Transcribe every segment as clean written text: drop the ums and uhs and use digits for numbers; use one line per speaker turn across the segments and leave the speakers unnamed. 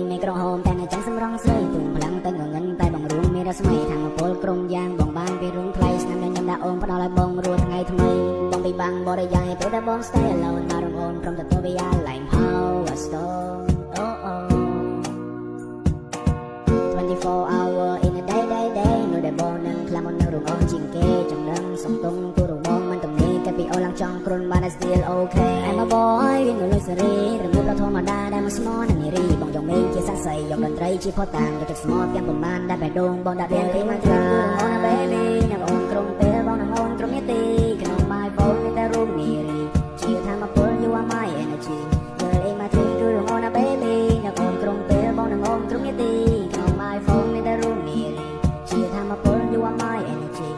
មានក្រហមតែនៅចាំសម្រងស្រីទុំพลังតែងងឹនតែបងរួមមានរស្មីថាមកពលក្រុមយ៉ាងបងបានពីរឿងថ្លៃស្នាមញញឹមដាក់អូនផ្ដល់ឲ្យបងរួចថ្ងៃថ្មីបងពីបាំងបរិយាយពេលតែបង stay alone មករងអូនព្រមទទួលវាយ៉ាឡើង power stone oh oh 24 hour in a day នៅដែលបងនឹងខ្លាំងមុននៅរងអូនជាងគេចំណឹងសំទងទូរបងមិនទំនេរកាពីអូនឡើងចង់គ្រុនបាន still okay I'm a boy នៅលើសេរីរំលឹកដល់ធម្មតាដែលមកស្មោះនឹងនារីបងយកមេជាសាក់សីយកតន្ត្រីជាផតាំងយកទឹកស្មោះទាំងប៉ុន្មានដែលបេះដូងបងដាក់រៀនពីមកត្រាអូន baby នឹងអូនក្រុមពេលបងនឹងអូនក្រុមយទីក្នុង my phone មានតែរូបនារីជាថាមកពល you are my energy girl in my dream គឺរងអូន baby នឹងអូនក្រុមពេលបងនឹងអូនក្រុមយទីក្នុង my phone មានតែរូបនារីជាថាមកពល you are my energy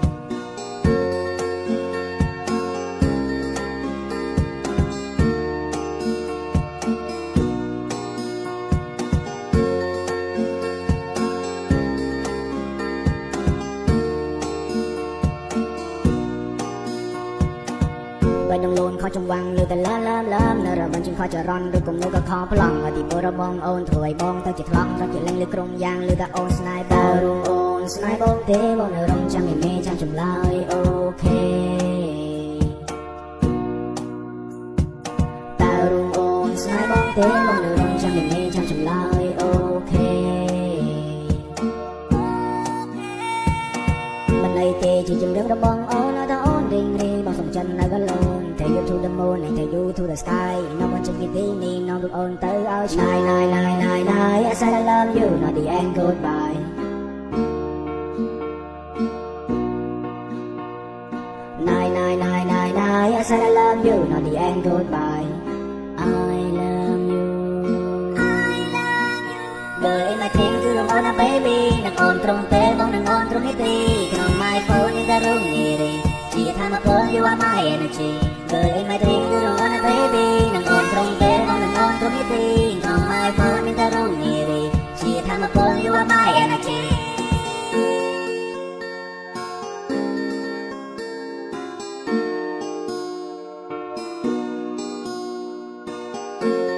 ไปดังโลนขอจงวังลือแต่เลิมเนรบันจึงขอจะรอนหรือกลมนูก็ขอพลังที่ปวดระบองโอนถวยบองตั้งจิตทลองตั้งจิตเล่งลือกรงยางลือแต่โอนสไนเปอร์รุงโอนสไนบองเทบองเนรจังไม่เมจังจำลายโอเคตารุงโอนสไนบองเทบองเนรจังไม่เมจังจำลายโอเคบันไดเตะจีจึงเรื่องระบองโอนถ้าโอนดิ่งรีบองส่งจันแล้วก็โลนTake you to the moon and take you to the sky No one can get in me, no look on tới áo shine I said I love you, not the end goodbye I said I love you, not the end goodbye I love you Girl in my dream គឺរងអូន baby នឹងអូនត្រង់ទេបងនឹងអូនត្រង់នេះទេក្នុង my phone មានតែរូបនារីជាថាមកពល you are my energy Girl in my dream គឺរងអូន baby នឹងអូនត្រង់ទេបងនឹងអូនត្រង់នេះទេក្នុង my phone មានតែរូបនារីជាថាមកពល you are my energy Thank you.